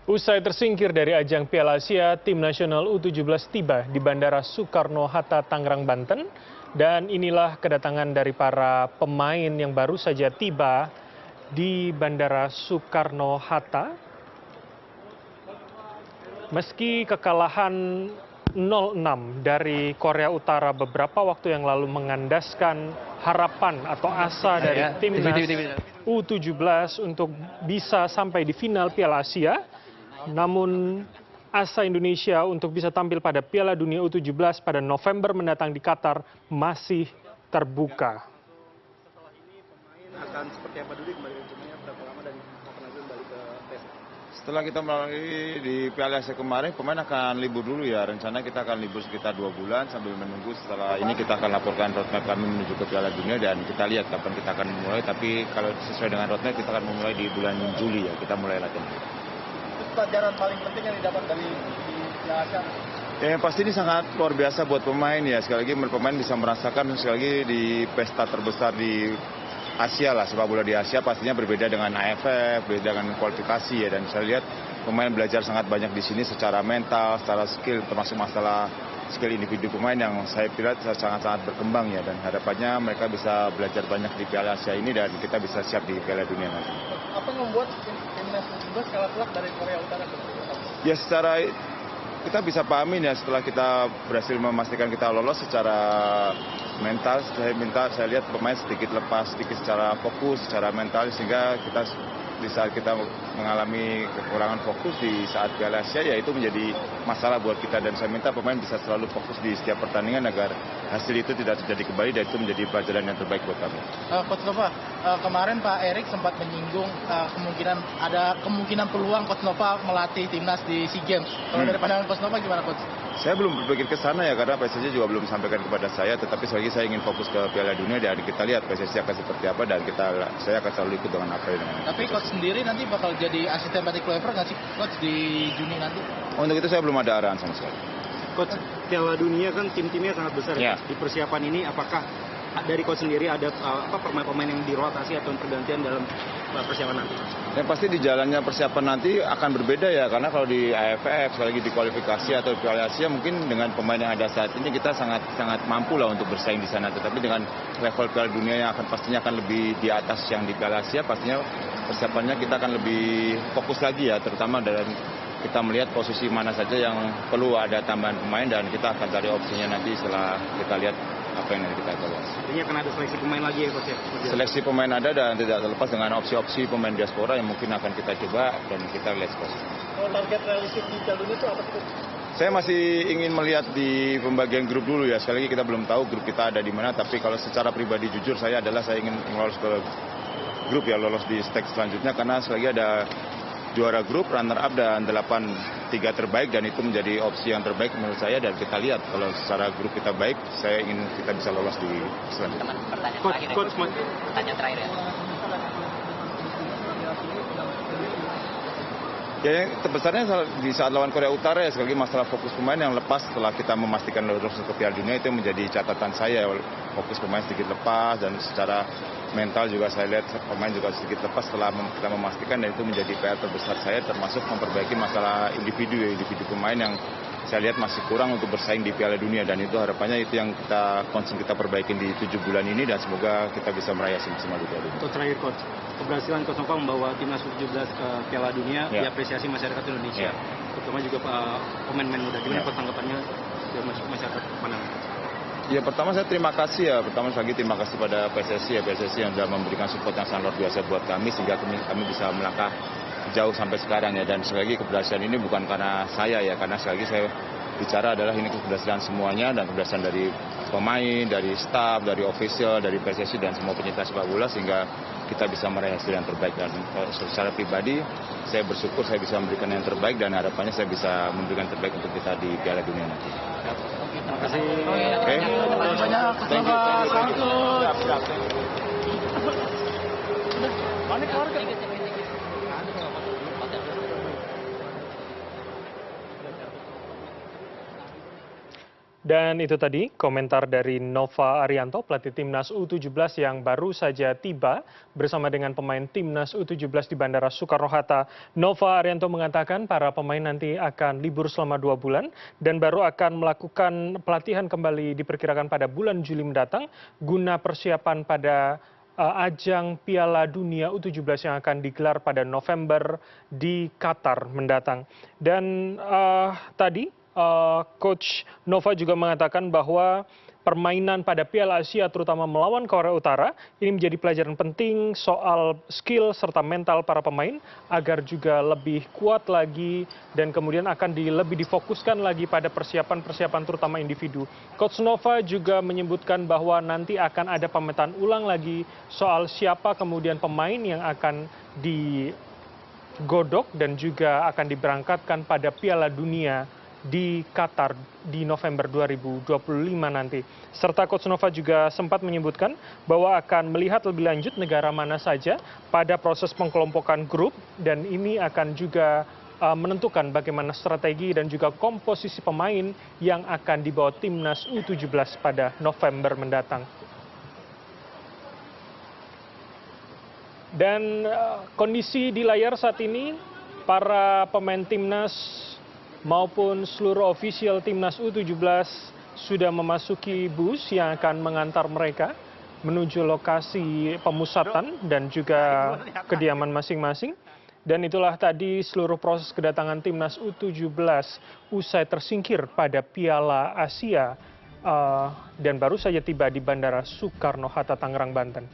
Usai tersingkir dari ajang Piala Asia, tim nasional U17 tiba di Bandara Soekarno-Hatta, Tangerang, Banten. Dan inilah kedatangan dari para pemain yang baru saja tiba di Bandara Soekarno-Hatta. Meski kekalahan 0-6 dari Korea Utara beberapa waktu yang lalu mengandaskan harapan atau asa dari timnas U17 untuk bisa sampai di final Piala Asia, namun asa Indonesia untuk bisa tampil pada Piala Dunia U17 pada November mendatang di Qatar masih terbuka. Setelah ini pemain akan seperti apa dulu kembali rencananya berapa lama dan kapan lagi kembali ke PES? Setelah kita melalui di Piala Asia kemarin, pemain akan libur dulu ya. Rencana kita akan libur sekitar 2 bulan sambil menunggu setelah ini kita akan laporkan roadmap kami menuju ke Piala Dunia dan kita lihat kapan kita akan memulai. Tapi kalau sesuai dengan roadmap kita akan memulai di bulan Juli ya. Kita mulai latihan. Pelajaran paling penting yang didapat dari Piala Asia? Ya, yang pasti ini sangat luar biasa buat pemain ya. Sekali lagi pemain bisa merasakan sekali lagi di pesta terbesar di Asia lah, sepak bola di Asia pastinya berbeda dengan AFF, berbeda dengan kualifikasi ya. Dan saya lihat pemain belajar sangat banyak di sini secara mental, secara skill, termasuk masalah skill individu pemain yang saya lihat sangat-sangat berkembang ya. Dan harapannya mereka bisa belajar banyak di Piala Asia ini dan kita bisa siap di Piala Dunia nanti. Apa yang membuat timnas U17 kalah telak dari Korea Utara? Ya secara kita bisa pahamin ya setelah kita berhasil memastikan kita lolos secara mental, saya lihat pemain sedikit lepas, sedikit secara fokus, secara mental sehingga kita di saat kita mengalami kekurangan fokus di saat Piala Asia ya itu menjadi masalah buat kita dan saya minta pemain bisa selalu fokus di setiap pertandingan agar hasil itu tidak terjadi kembali dan itu menjadi pelajaran yang terbaik buat kami. Coach Nova, kemarin Pak Erik sempat menyinggung ada kemungkinan peluang Coach Nova melatih timnas di SEA Games. Kalau dari pandangan Coach Nova gimana Coach? Saya belum berpikir ke sana ya karena PSSI juga belum sampaikan kepada saya, tetapi sekali lagi saya ingin fokus ke Piala Dunia dan kita lihat PSSI akan seperti apa dan saya akan selalu ikut dengan apa yang. Tapi Coach sendiri nanti bakal jadi asisten pelatih Clever nggak sih Coach di Juni nanti? Untuk itu saya belum ada arahan sama sekali. Coach, Piala Dunia kan tim-timnya sangat besar ya. Di persiapan ini apakah dari Coach sendiri ada pemain-pemain yang dirotasi atau pergantian dalam persiapan nanti? Yang pasti di jalannya persiapan nanti akan berbeda ya, karena kalau di AFF, sekali lagi di kualifikasi atau di Piala Asia mungkin dengan pemain yang ada saat ini kita sangat mampu lah untuk bersaing di sana. Tetapi dengan level Piala Dunia yang pastinya akan lebih di atas yang di Piala Asia, pastinya persiapannya kita akan lebih fokus lagi ya, terutama dalam kita melihat posisi mana saja yang perlu ada tambahan pemain dan kita akan cari opsinya nanti setelah kita lihat apa yang nanti kita evaluasi. Ini akan ada seleksi pemain lagi ya Coach ya? Seleksi pemain ada dan tidak terlepas dengan opsi-opsi pemain diaspora yang mungkin akan kita coba dan kita lihat posisi. Kalau target realistik di Piala Dunia itu apa sih? Saya masih ingin melihat di pembagian grup dulu ya. Sekali lagi kita belum tahu grup kita ada di mana, tapi kalau secara pribadi jujur saya ingin lolos ke grup ya, lolos di stage selanjutnya karena sekali lagi ada juara grup, runner up dan 3 terbaik dan itu menjadi opsi yang terbaik menurut saya dan kita lihat kalau secara grup kita baik, saya ingin kita bisa lolos di selanjutnya. Pertanyaan terakhir ya. Ya, terbesarnya di saat lawan Korea Utara ya sekali lagi masalah fokus pemain yang lepas setelah kita memastikan lolos ke Piala Dunia itu menjadi catatan saya. Fokus pemain sedikit lepas dan secara mental juga saya lihat pemain juga sedikit lepas setelah kita memastikan dan itu menjadi PR terbesar saya termasuk memperbaiki masalah individu pemain yang saya lihat masih kurang untuk bersaing di Piala Dunia dan itu harapannya itu yang kita perbaikin di 7 bulan ini dan semoga kita bisa meraih semaksimal di Piala Dunia. Untuk terakhir Coach, keberhasilan Coach Nova membawa timnas U17 ke Piala Dunia diapresiasi masyarakat Indonesia, terutama juga pemain-pemain muda. Gimana Coach tanggapannya dari masyarakat pandangan? Ya pertama saya terima kasih ya, pertama lagi terima kasih pada PSSI yang sudah memberikan support yang sangat luar biasa buat kami sehingga kami bisa melangkah jauh sampai sekarang ya dan sekali lagi keberhasilan ini bukan karena saya ya, karena sekali lagi saya bicara adalah ini keberhasilan semuanya dan keberhasilan dari pemain, dari staf, dari official, dari PSSI dan semua penyintas sepak bola sehingga kita bisa meraih hasil yang terbaik dan secara pribadi saya bersyukur saya bisa memberikan yang terbaik dan harapannya saya bisa memberikan yang terbaik untuk kita di Piala Dunia nanti. Terima kasih. Oke. Thank you. Dan itu tadi komentar dari Nova Arianto, pelatih Timnas U17 yang baru saja tiba bersama dengan pemain Timnas U17 di Bandara Soekarno-Hatta. Nova Arianto mengatakan para pemain nanti akan libur selama 2 bulan dan baru akan melakukan pelatihan kembali diperkirakan pada bulan Juli mendatang guna persiapan pada ajang Piala Dunia U17 yang akan digelar pada November di Qatar mendatang. Dan tadi Coach Nova juga mengatakan bahwa permainan pada Piala Asia terutama melawan Korea Utara ini menjadi pelajaran penting soal skill serta mental para pemain agar juga lebih kuat lagi dan kemudian akan lebih difokuskan lagi pada persiapan-persiapan terutama individu. Coach Nova juga menyebutkan bahwa nanti akan ada pemetaan ulang lagi soal siapa kemudian pemain yang akan digodok dan juga akan diberangkatkan pada Piala Dunia di Qatar di November 2025 nanti. Serta Coach Nova juga sempat menyebutkan bahwa akan melihat lebih lanjut negara mana saja pada proses pengkelompokan grup dan ini akan juga menentukan bagaimana strategi dan juga komposisi pemain yang akan dibawa Timnas U17 pada November mendatang. Dan kondisi di layar saat ini, para pemain Timnas maupun seluruh ofisial Timnas U17 sudah memasuki bus yang akan mengantar mereka menuju lokasi pemusatan dan juga kediaman masing-masing. Dan itulah tadi seluruh proses kedatangan Timnas U17 usai tersingkir pada Piala Asia dan baru saja tiba di Bandara Soekarno-Hatta, Tangerang, Banten.